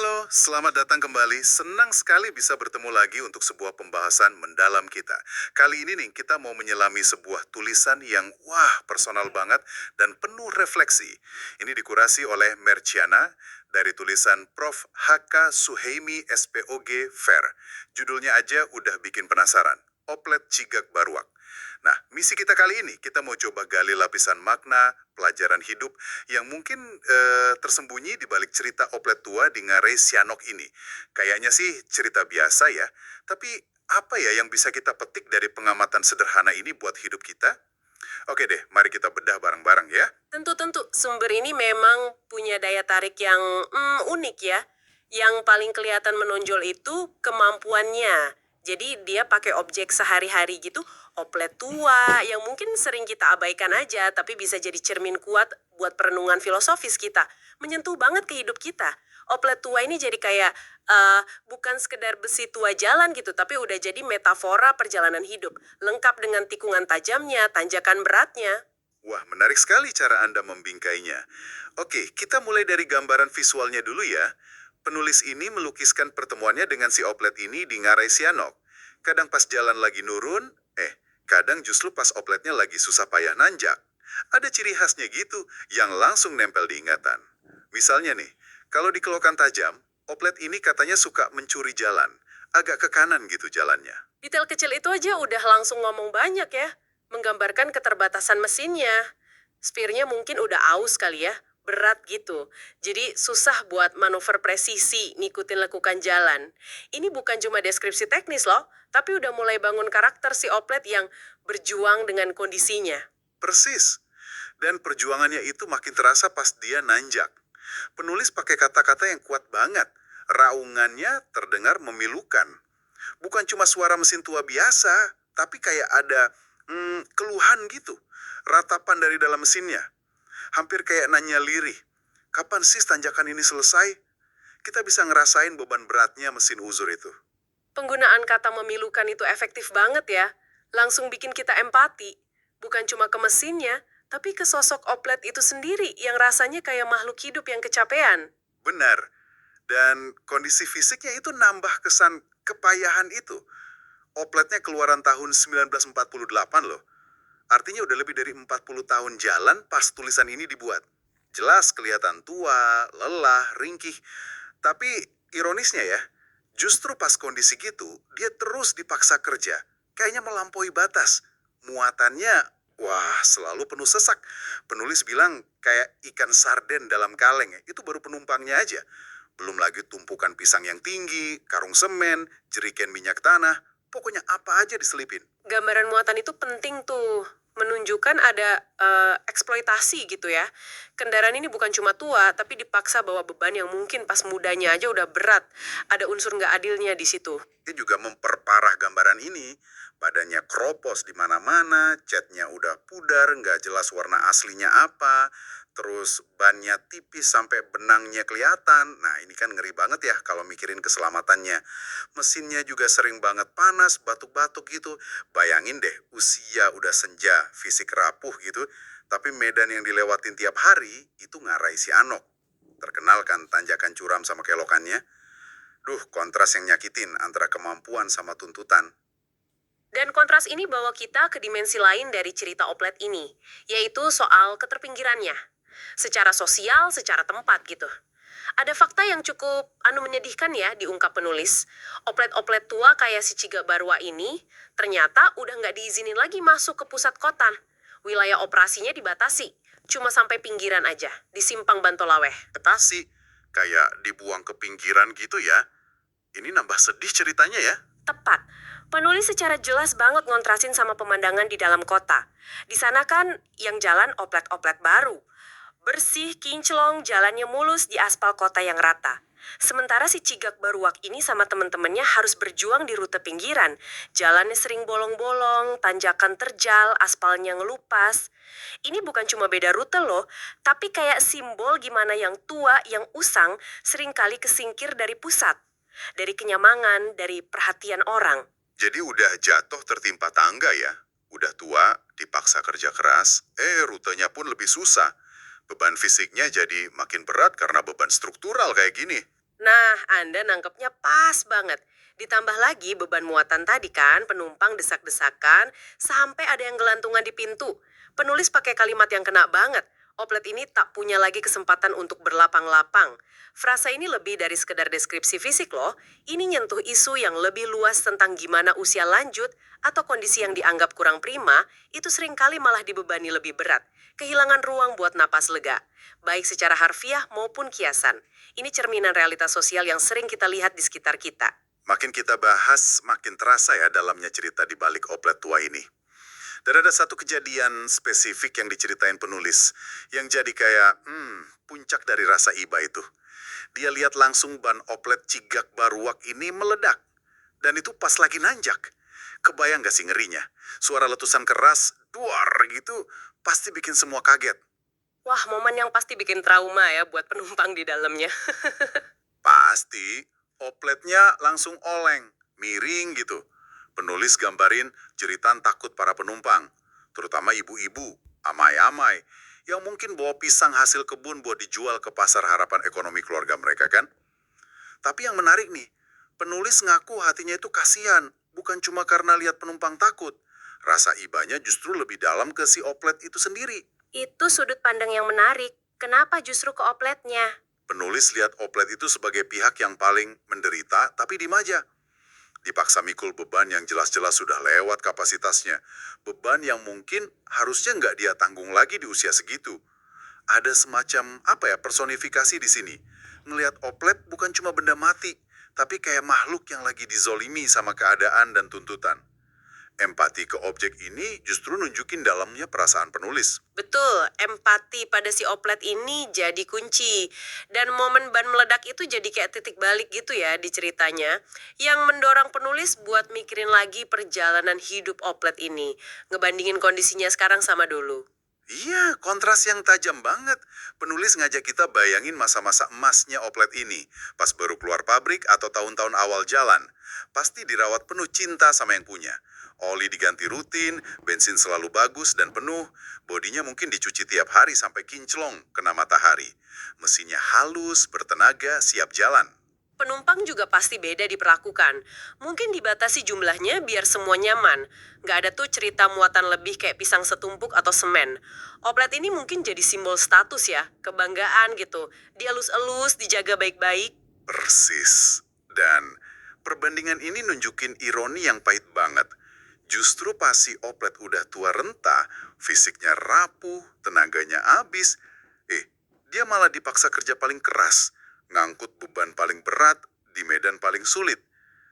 Halo, selamat datang kembali. Senang sekali bisa bertemu lagi untuk sebuah pembahasan mendalam kita. Kali ini nih, kita mau menyelami sebuah tulisan yang personal banget dan penuh refleksi. Ini dikurasi oleh Merciana dari tulisan Prof. H.K. Suheimi SPOG Fair. Judulnya aja udah bikin penasaran. Oplet Cigak Baruak. Nah, misi kita kali ini, kita mau coba gali lapisan makna, pelajaran hidup yang mungkin tersembunyi di balik cerita oplet tua di Ngarai Sianok ini. Kayaknya sih cerita biasa ya, tapi apa ya yang bisa kita petik dari pengamatan sederhana ini buat hidup kita? Oke deh, mari kita bedah bareng-bareng ya. Tentu, sumber ini memang punya daya tarik yang unik ya. Yang paling kelihatan menonjol itu kemampuannya. Jadi dia pakai objek sehari-hari gitu, oplet tua yang mungkin sering kita abaikan aja, tapi bisa jadi cermin kuat buat perenungan filosofis kita. Menyentuh banget ke hidup kita. Oplet tua ini jadi kayak bukan sekedar besi tua jalan gitu, tapi udah jadi metafora perjalanan hidup. Lengkap dengan tikungan tajamnya, tanjakan beratnya. Wah, menarik sekali cara Anda membingkainya. Oke, kita mulai dari gambaran visualnya dulu ya. Penulis ini melukiskan pertemuannya dengan si oplet ini di Ngarai Sianok. Kadang pas jalan lagi nurun, kadang justru pas opletnya lagi susah payah nanjak. Ada ciri khasnya gitu yang langsung nempel di ingatan. Misalnya nih, kalau di kelokan tajam, oplet ini katanya suka mencuri jalan. Agak ke kanan gitu jalannya. Detail kecil itu aja udah langsung ngomong banyak ya. Menggambarkan keterbatasan mesinnya. Spirnya mungkin udah aus kali ya. Berat gitu. Jadi susah buat manuver presisi ngikutin lekukan jalan. Ini bukan cuma deskripsi teknis loh, tapi udah mulai bangun karakter si oplet yang berjuang dengan kondisinya. Persis. Dan perjuangannya itu makin terasa pas dia nanjak. Penulis pakai kata-kata yang kuat banget. Raungannya terdengar memilukan. Bukan cuma suara mesin tua biasa, tapi kayak ada keluhan gitu. Ratapan dari dalam mesinnya. Hampir kayak nanya lirih. Kapan sih tanjakan ini selesai? Kita bisa ngerasain beban beratnya mesin uzur itu. Penggunaan kata memilukan itu efektif banget ya. Langsung bikin kita empati. Bukan cuma ke mesinnya, tapi ke sosok oplet itu sendiri yang rasanya kayak makhluk hidup yang kecapean. Benar. Dan kondisi fisiknya itu nambah kesan kepayahan itu. Opletnya keluaran tahun 1948 loh. Artinya udah lebih dari 40 tahun jalan pas tulisan ini dibuat. Jelas kelihatan tua, lelah, ringkih. Tapi ironisnya ya, justru pas kondisi gitu, dia terus dipaksa kerja. Kayaknya melampaui batas. Muatannya, selalu penuh sesak. Penulis bilang kayak ikan sarden dalam kaleng. Itu baru penumpangnya aja. Belum lagi tumpukan pisang yang tinggi, karung semen, jerigen minyak tanah. Pokoknya apa aja diselipin. Gambaran muatan itu penting tuh. Menunjukkan ada eksploitasi gitu ya. Kendaraan ini bukan cuma tua, tapi dipaksa bawa beban yang mungkin pas mudanya aja udah berat. Ada unsur nggak adilnya di situ. Ini juga memperparah gambaran ini. Badannya kropos di mana-mana, catnya udah pudar, nggak jelas warna aslinya apa. Terus bannya tipis sampai benangnya kelihatan. Nah, ini kan ngeri banget ya kalau mikirin keselamatannya. Mesinnya juga sering banget panas, batuk-batuk gitu. Bayangin deh, usia udah senja, fisik rapuh gitu. Tapi medan yang dilewatin tiap hari itu Ngarai Sianok. Terkenal kan tanjakan curam sama kelokannya. Duh, kontras yang nyakitin antara kemampuan sama tuntutan. Dan kontras ini bawa kita ke dimensi lain dari cerita oplet ini, yaitu soal keterpinggirannya. Secara sosial, secara tempat gitu. Ada fakta yang cukup menyedihkan ya diungkap penulis. Oplet-oplet tua kayak si Cigak Barua ini ternyata udah nggak diizinin lagi masuk ke pusat kota. Wilayah operasinya dibatasi, cuma sampai pinggiran aja, di Simpang Bantolaweh. Batasi, kayak dibuang ke pinggiran gitu ya. Ini nambah sedih ceritanya ya. Tepat. Penulis secara jelas banget ngontrasin sama pemandangan di dalam kota. Di sana kan yang jalan oplet-oplet baru. Bersih, kinclong, jalannya mulus di aspal kota yang rata. Sementara si Cigak Baruak ini sama temen-temennya harus berjuang di rute pinggiran. Jalannya sering bolong-bolong, tanjakan terjal, aspalnya ngelupas. Ini bukan cuma beda rute loh, tapi kayak simbol gimana yang tua, yang usang, seringkali kesingkir dari pusat. Dari kenyamangan, dari perhatian orang. Jadi udah jatuh tertimpa tangga ya. Udah tua, dipaksa kerja keras, rutenya pun lebih susah. Beban fisiknya jadi makin berat karena beban struktural kayak gini. Nah, Anda nangkepnya pas banget. Ditambah lagi beban muatan tadi kan, penumpang desak-desakan, sampai ada yang gelantungan di pintu. Penulis pakai kalimat yang kena banget. Oplet ini tak punya lagi kesempatan untuk berlapang-lapang. Frasa ini lebih dari sekedar deskripsi fisik loh. Ini nyentuh isu yang lebih luas tentang gimana usia lanjut atau kondisi yang dianggap kurang prima, itu seringkali malah dibebani lebih berat. Kehilangan ruang buat napas lega, baik secara harfiah maupun kiasan. Ini cerminan realitas sosial yang sering kita lihat di sekitar kita. Makin kita bahas, makin terasa ya dalamnya cerita di balik oplet tua ini. Dan ada satu kejadian spesifik yang diceritain penulis, yang jadi kayak, puncak dari rasa iba itu. Dia lihat langsung ban oplet Cigak Baruak ini meledak. Dan itu pas lagi nanjak. Kebayang gak sih ngerinya? Suara letusan keras, duar gitu, pasti bikin semua kaget. Wah, momen yang pasti bikin trauma ya buat penumpang di dalamnya. Pasti, opletnya langsung oleng, miring gitu. Penulis gambarin jeritan takut para penumpang, terutama ibu-ibu, amai-amai, yang mungkin bawa pisang hasil kebun buat dijual ke pasar harapan ekonomi keluarga mereka kan. Tapi yang menarik nih, penulis ngaku hatinya itu kasihan, bukan cuma karena lihat penumpang takut. Rasa ibanya justru lebih dalam ke si oplet itu sendiri. Itu sudut pandang yang menarik. Kenapa justru ke opletnya? Penulis lihat oplet itu sebagai pihak yang paling menderita tapi dimanja. Dipaksa mikul beban yang jelas-jelas sudah lewat kapasitasnya. Beban yang mungkin harusnya nggak dia tanggung lagi di usia segitu. Ada semacam personifikasi di sini. Ngelihat oplet bukan cuma benda mati, tapi kayak makhluk yang lagi dizolimi sama keadaan dan tuntutan. Empati ke objek ini justru nunjukin dalamnya perasaan penulis. Betul, empati pada si oplet ini jadi kunci. Dan momen ban meledak itu jadi kayak titik balik gitu ya di ceritanya. Yang mendorong penulis buat mikirin lagi perjalanan hidup oplet ini. Ngebandingin kondisinya sekarang sama dulu. Iya, kontras yang tajam banget. Penulis ngajak kita bayangin masa-masa emasnya oplet ini, pas baru keluar pabrik atau tahun-tahun awal jalan. Pasti dirawat penuh cinta sama yang punya. Oli diganti rutin, bensin selalu bagus dan penuh, bodinya mungkin dicuci tiap hari sampai kinclong kena matahari. Mesinnya halus, bertenaga, siap jalan. Penumpang juga pasti beda diperlakukan. Mungkin dibatasi jumlahnya biar semua nyaman. Nggak ada tuh cerita muatan lebih kayak pisang setumpuk atau semen. Oplet ini mungkin jadi simbol status ya, kebanggaan gitu. Dielus-elus, dijaga baik-baik. Persis. Dan perbandingan ini nunjukin ironi yang pahit banget. Justru pas si oplet udah tua renta, fisiknya rapuh, tenaganya habis. Dia malah dipaksa kerja paling keras, ngangkut beban paling berat di medan paling sulit.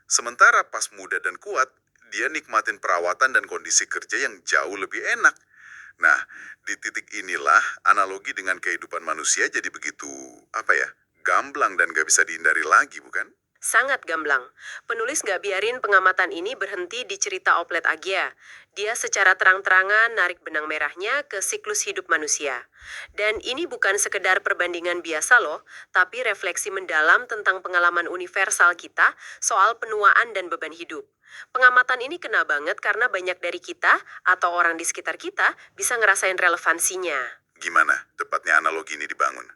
Sementara pas muda dan kuat, dia nikmatin perawatan dan kondisi kerja yang jauh lebih enak. Nah, di titik inilah analogi dengan kehidupan manusia jadi begitu, gamblang dan gak bisa dihindari lagi, bukan? Sangat gamblang. Penulis nggak biarin pengamatan ini berhenti di cerita oplet Agia. Dia secara terang-terangan narik benang merahnya ke siklus hidup manusia. Dan ini bukan sekedar perbandingan biasa loh, tapi refleksi mendalam tentang pengalaman universal kita soal penuaan dan beban hidup. Pengamatan ini kena banget karena banyak dari kita atau orang di sekitar kita bisa ngerasain relevansinya. Gimana tepatnya analogi ini dibangun?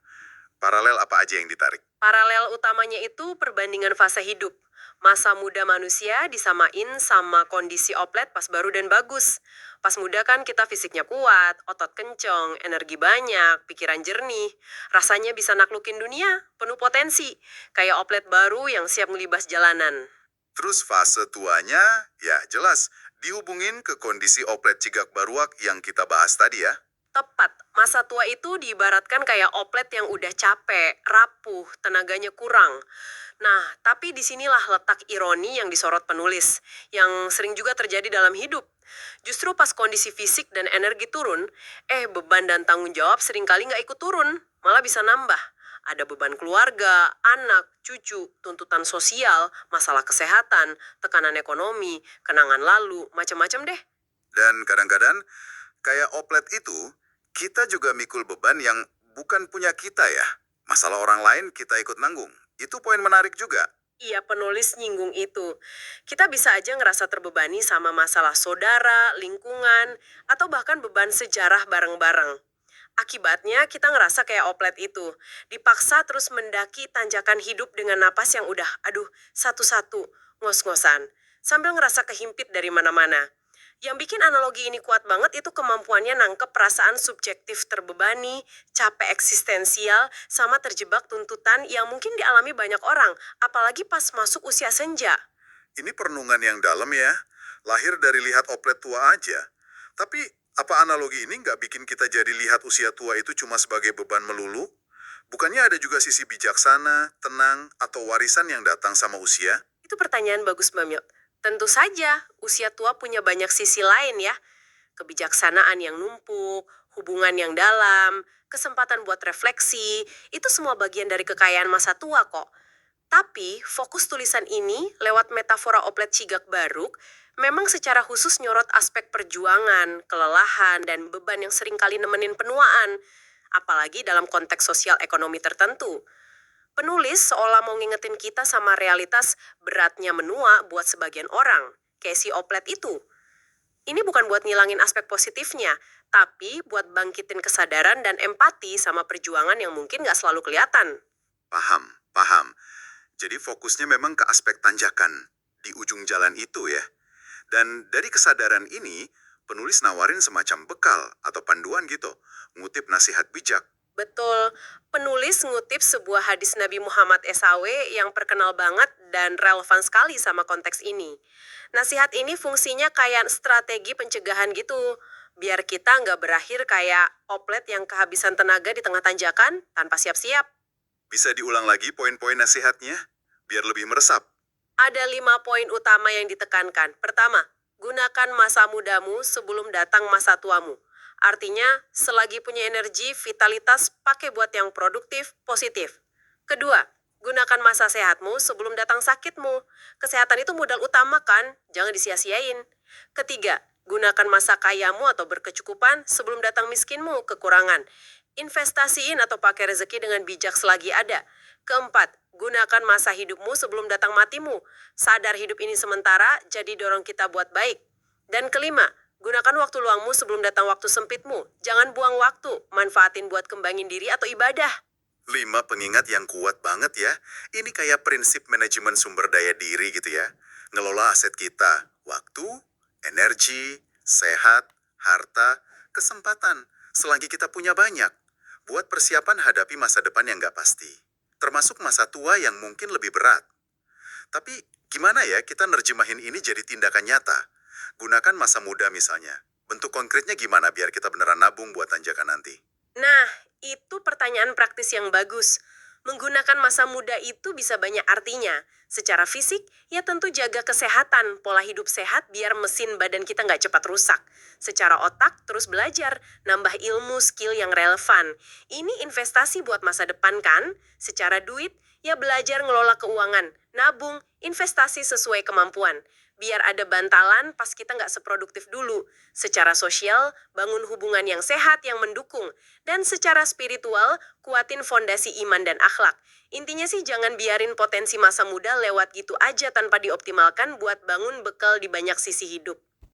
Paralel apa aja yang ditarik? Paralel utamanya itu perbandingan fase hidup. Masa muda manusia disamain sama kondisi oplet pas baru dan bagus. Pas muda kan kita fisiknya kuat, otot kenceng, energi banyak, pikiran jernih. Rasanya bisa naklukin dunia, penuh potensi. Kayak oplet baru yang siap ngelibas jalanan. Terus fase tuanya, ya jelas, dihubungin ke kondisi oplet Cigak Baruak yang kita bahas tadi ya. Tepat, masa tua itu diibaratkan kayak oplet yang udah capek, rapuh, tenaganya kurang. Nah, tapi disinilah letak ironi yang disorot penulis, yang sering juga terjadi dalam hidup. Justru pas kondisi fisik dan energi turun, beban dan tanggung jawab seringkali nggak ikut turun, malah bisa nambah. Ada beban keluarga, anak, cucu, tuntutan sosial, masalah kesehatan, tekanan ekonomi, kenangan lalu, macam-macam deh. Dan kadang-kadang, kayak oplet itu, kita juga mikul beban yang bukan punya kita ya. Masalah orang lain kita ikut nanggung. Itu poin menarik juga. Iya, penulis nyinggung itu. Kita bisa aja ngerasa terbebani sama masalah saudara, lingkungan, atau bahkan beban sejarah bareng-bareng. Akibatnya kita ngerasa kayak oplet itu, dipaksa terus mendaki tanjakan hidup dengan napas yang udah, aduh, satu-satu, ngos-ngosan, sambil ngerasa kehimpit dari mana-mana. Yang bikin analogi ini kuat banget itu kemampuannya nangkep perasaan subjektif terbebani, capek eksistensial, sama terjebak tuntutan yang mungkin dialami banyak orang, apalagi pas masuk usia senja. Ini perenungan yang dalam ya. Lahir dari lihat oplet tua aja. Tapi apa analogi ini nggak bikin kita jadi lihat usia tua itu cuma sebagai beban melulu? Bukannya ada juga sisi bijaksana, tenang, atau warisan yang datang sama usia? Itu pertanyaan bagus, Bamil. Tentu saja, usia tua punya banyak sisi lain ya. Kebijaksanaan yang numpuk, hubungan yang dalam, kesempatan buat refleksi, itu semua bagian dari kekayaan masa tua kok. Tapi, fokus tulisan ini lewat metafora oplet cigak baruk memang secara khusus nyorot aspek perjuangan, kelelahan, dan beban yang seringkali nemenin penuaan. Apalagi dalam konteks sosial ekonomi tertentu. Penulis seolah mau ngingetin kita sama realitas beratnya menua buat sebagian orang, kayak si oplet itu. Ini bukan buat ngilangin aspek positifnya, tapi buat bangkitin kesadaran dan empati sama perjuangan yang mungkin gak selalu kelihatan. Paham, paham. Jadi fokusnya memang ke aspek tanjakan di ujung jalan itu ya. Dan dari kesadaran ini, penulis nawarin semacam bekal atau panduan gitu, ngutip nasihat bijak. Betul, penulis ngutip sebuah hadis Nabi Muhammad SAW yang terkenal banget dan relevan sekali sama konteks ini. Nasihat ini fungsinya kayak strategi pencegahan gitu, biar kita nggak berakhir kayak oplet yang kehabisan tenaga di tengah tanjakan tanpa siap-siap. Bisa diulang lagi poin-poin nasihatnya, biar lebih meresap. Ada 5 poin utama yang ditekankan. Pertama, gunakan masa mudamu sebelum datang masa tuamu. Artinya, selagi punya energi, vitalitas, pakai buat yang produktif, positif. Kedua, gunakan masa sehatmu sebelum datang sakitmu. Kesehatan itu modal utama kan, jangan disia-siain. Ketiga, gunakan masa kayamu atau berkecukupan sebelum datang miskinmu, kekurangan. Investasiin atau pakai rezeki dengan bijak selagi ada. Keempat, gunakan masa hidupmu sebelum datang matimu. Sadar hidup ini sementara, jadi dorong kita buat baik. Dan kelima, gunakan waktu luangmu sebelum datang waktu sempitmu. Jangan buang waktu, manfaatin buat kembangin diri atau ibadah. 5 pengingat yang kuat banget ya. Ini kayak prinsip manajemen sumber daya diri gitu ya. Ngelola aset kita, waktu, energi, sehat, harta, kesempatan. Selagi kita punya banyak, buat persiapan hadapi masa depan yang nggak pasti. Termasuk masa tua yang mungkin lebih berat. Tapi gimana ya kita nerjemahin ini jadi tindakan nyata? Gunakan masa muda misalnya. Bentuk konkretnya gimana biar kita beneran nabung buat tanjakan nanti? Nah, itu pertanyaan praktis yang bagus. Menggunakan masa muda itu bisa banyak artinya. Secara fisik, ya tentu jaga kesehatan, pola hidup sehat biar mesin badan kita nggak cepat rusak. Secara otak, terus belajar, nambah ilmu, skill yang relevan. Ini investasi buat masa depan kan? Secara duit, ya belajar ngelola keuangan, nabung, investasi sesuai kemampuan. Biar ada bantalan pas kita nggak seproduktif dulu. Secara sosial, bangun hubungan yang sehat yang mendukung. Dan secara spiritual, kuatin fondasi iman dan akhlak. Intinya sih jangan biarin potensi masa muda lewat gitu aja tanpa dioptimalkan buat bangun bekal di banyak sisi hidup.